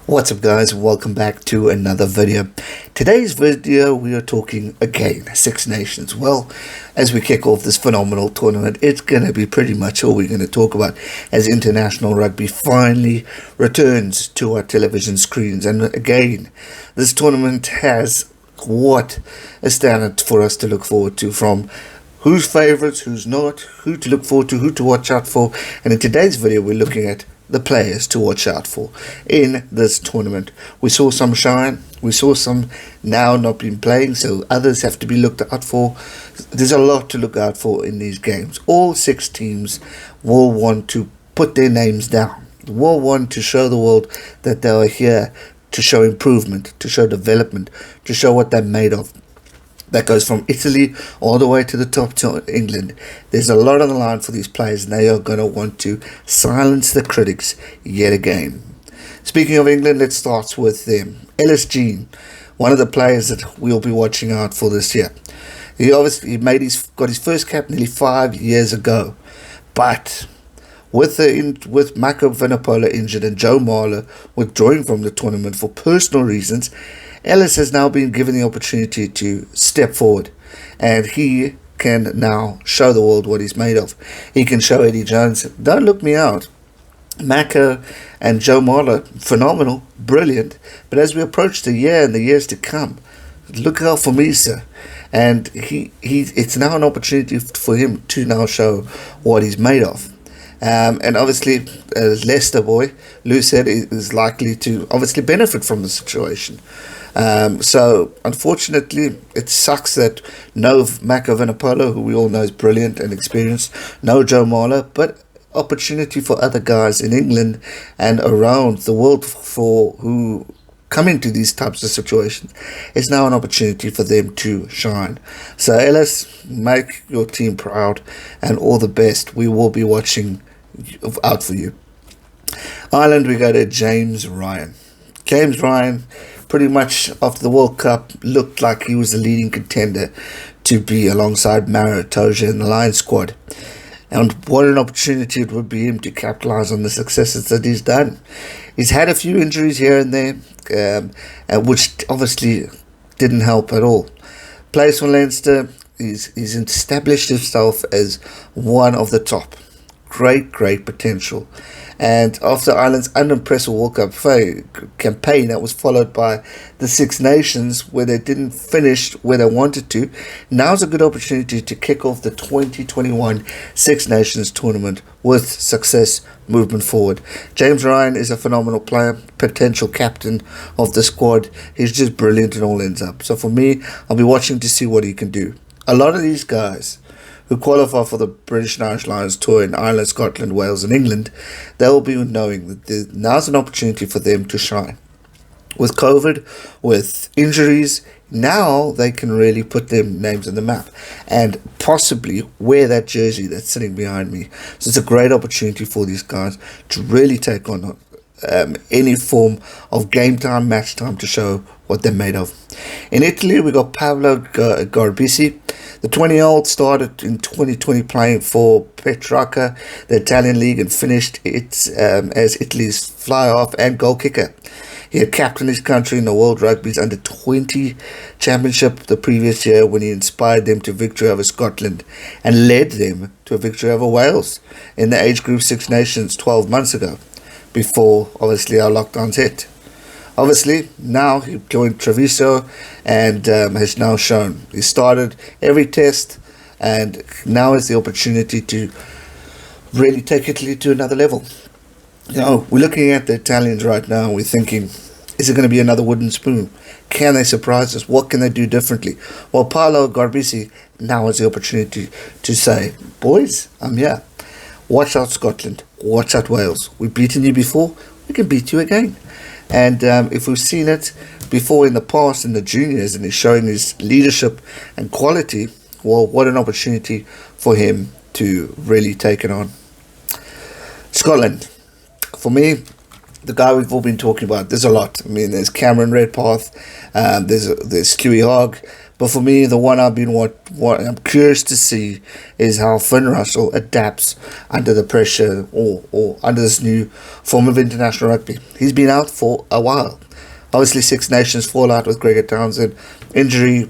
What's up guys, welcome back to another video. Today's video we are talking again Six Nations. Well, as we kick off this phenomenal tournament, it's going to be pretty much all we're going to talk about as international rugby finally returns to our television screens. And again, this tournament has what a standard for us to look forward to, from who's favourites, who's not, who to look forward to, who to watch out for. And in today's video we're looking at the players to watch out for in this tournament. We saw some shine, we saw some now not been playing, so others have to be looked out for. There's a lot to look out for in these games. All six teams will want to put their names down, will want to show the world that they are here to show improvement, to show development, to show what they're made of. That goes from Italy all the way to the top to England. There's a lot on the line for these players, and they are going to want to silence the critics yet again. Speaking of England, let's start with them. Ellis, one of the players that we'll be watching out for this year. He obviously got his first cap nearly 5 years ago, but with Mako Vunipola injured and Joe Marler withdrawing from the tournament for personal reasons, Ellis has now been given the opportunity to step forward, and he can now show the world what he's made of. He can show Eddie Jones, don't look me out. Mako and Joe Marler, phenomenal, brilliant, but as we approach the year and the years to come, look out for me, sir. And it's now an opportunity for him to now show what he's made of. And obviously, Leicester boy, Lou said, is likely to obviously benefit from the situation. So unfortunately, it sucks that no Mako Vunipola, who we all know is brilliant and experienced, no Joe Marler, but opportunity for other guys in England and around the world for who come into these types of situations. It's now an opportunity for them to shine. So Ellis, make your team proud and all the best. We will be watching out for you. Ireland, we go to James Ryan. James Ryan, pretty much after the World Cup, looked like he was the leading contender to be alongside Maro Itoje in the Lions squad. And what an opportunity it would be him to capitalise on the successes that he's done. He's had a few injuries here and there, which obviously didn't help at all. Plays for Leinster, he's established himself as one of the top. Great potential. And after Ireland's unimpressive World Cup campaign that was followed by the Six Nations, where they didn't finish where they wanted to, now's a good opportunity to kick off the 2021 Six Nations tournament with success moving forward. James Ryan is a phenomenal player, potential captain of the squad. He's just brilliant in all ends up. So for me, I'll be watching to see what he can do. A lot of these guys who qualify for the British and Irish Lions tour in Ireland, Scotland, Wales and England, they will be knowing that now's an opportunity for them to shine. With COVID, with injuries, now they can really put their names on the map and possibly wear that jersey that's sitting behind me. So it's a great opportunity for these guys to really take on any form of game time, match time to show what they're made of. In Italy, we got Paolo Garbisi. The 20-year-old started in 2020 playing for Petrarca, the Italian league, and finished it as Italy's fly-half and goal kicker. He had captained his country in the World Rugby's Under-20 Championship the previous year, when he inspired them to victory over Scotland and led them to a victory over Wales in the age group Six Nations 12 months ago, before obviously our lockdowns hit. Obviously, now he joined Treviso and has now shown. He started every test and now has the opportunity to really take Italy to another level. You know, we're looking at the Italians right now and we're thinking, is it going to be another wooden spoon? Can they surprise us? What can they do differently? Well, Paolo Garbisi now has the opportunity to say, boys, I'm here. Watch out Scotland. Watch out Wales. We've beaten you before. We can beat you again. And if we've seen it before in the past in the juniors and he's showing his leadership and quality, well, what an opportunity for him to really take it on. Scotland, for me, the guy we've all been talking about. There's a lot. I mean, there's Cameron Redpath, there's Stewie Hogg, but for me, the one I've been what I'm curious to see is how Finn Russell adapts under the pressure or under this new form of international rugby. He's been out for a while. Obviously, Six Nations fallout with Gregor Townsend, injury,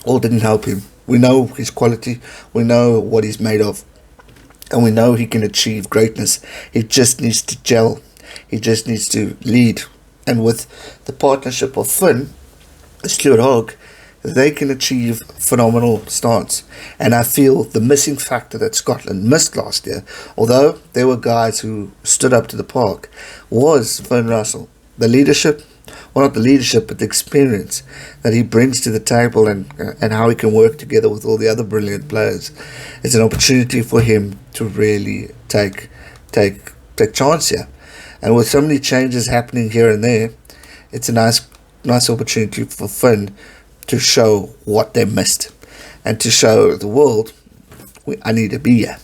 all didn't help him. We know his quality, we know what he's made of, and we know he can achieve greatness. He just needs to gel. He just needs to lead. And with the partnership of Finn, Stuart Hogg, they can achieve phenomenal starts. And I feel the missing factor that Scotland missed last year, although there were guys who stood up to the park, was Finn Russell. The leadership, well, not the leadership, but the experience that he brings to the table, and how he can work together with all the other brilliant players. It's an opportunity for him to really take chance here. And with so many changes happening here and there, it's a nice opportunity for Finn to show what they missed, and to show the world, I need to be here.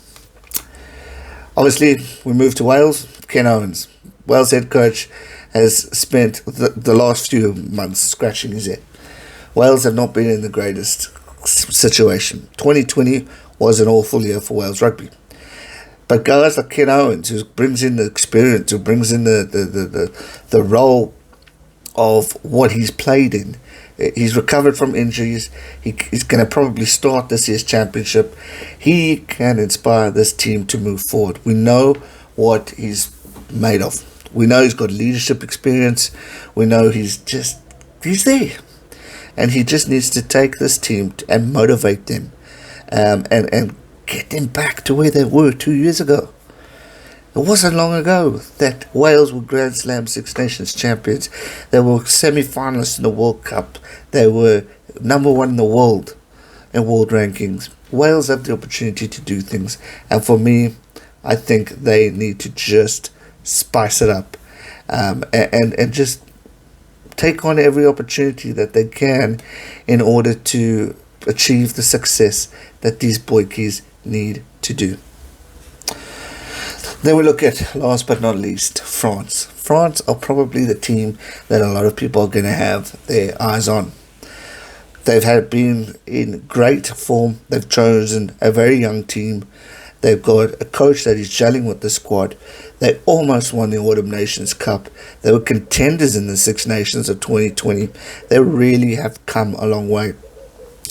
Obviously, we move to Wales. Ken Owens, Wales head coach, has spent the last few months scratching his head. Wales have not been in the greatest situation. 2020 was an awful year for Wales rugby. But guys like Ken Owens, who brings in the experience, who brings in the role of what he's played in, he's recovered from injuries. He's going to probably start this year's championship. He can inspire this team to move forward. We know what he's made of. We know he's got leadership experience. We know he's there. And he just needs to take this team and motivate them, and get them back to where they were 2 years ago. It wasn't long ago that Wales were Grand Slam Six Nations champions. They were semi-finalists in the World Cup. They were number one in the world in world rankings. Wales have the opportunity to do things. And for me, I think they need to just spice it up, and just take on every opportunity that they can in order to achieve the success that these boykies need to do. Then we look at, last but not least, France. France are probably the team that a lot of people are going to have their eyes on. They've been in great form. They've chosen a very young team. They've got a coach that is gelling with the squad. They almost won the Autumn Nations Cup. They were contenders in the Six Nations of 2020. They really have come a long way.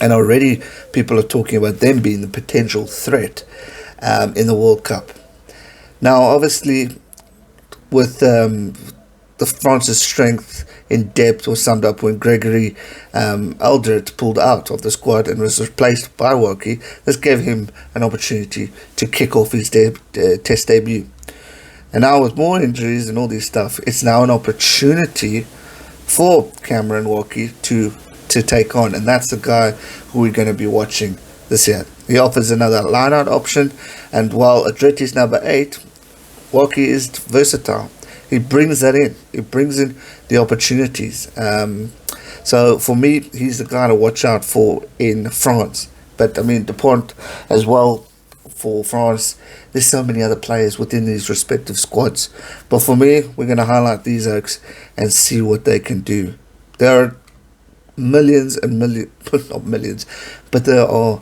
And already people are talking about them being the potential threat in the World Cup. Now, obviously, with the France's strength in depth was summed up when Gregory Aldred pulled out of the squad and was replaced by Woki. This gave him an opportunity to kick off his test debut. And now with more injuries and all this stuff, it's now an opportunity for Cameron Woki to take on. And that's the guy who we're going to be watching this year. He offers another line-out option. And while Adret is number 8, Woki is versatile. He brings that in. He brings in the opportunities. So for me, he's the guy to watch out for in France. But I mean, the point as well for France, there's so many other players within these respective squads. But for me, we're going to highlight these oaks and see what they can do. There are millions and millions, not millions, but there are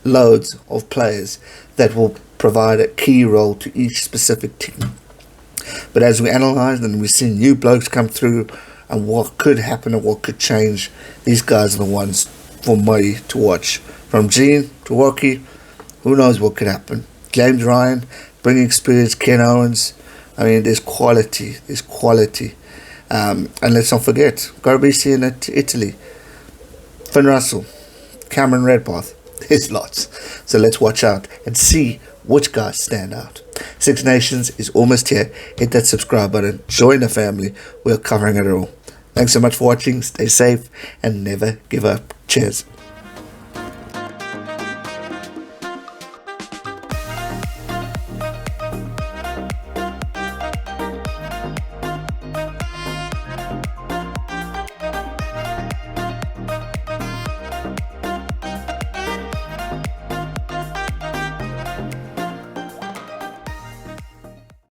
loads of players that will provide a key role to each specific team. But as we analyse and we see new blokes come through and what could happen and what could change, these guys are the ones for me to watch. From Gene to Woki, who knows what could happen. James Ryan, bringing experience, Ken Owens. I mean, there's quality. And let's not forget, Garbisi in Italy. Finn Russell, Cameron Redpath. There's lots. So let's watch out and see which guys stand out. Six Nations is almost here. Hit that subscribe button. Join the family. We're covering it all. Thanks so much for watching. Stay safe and never give up. Cheers.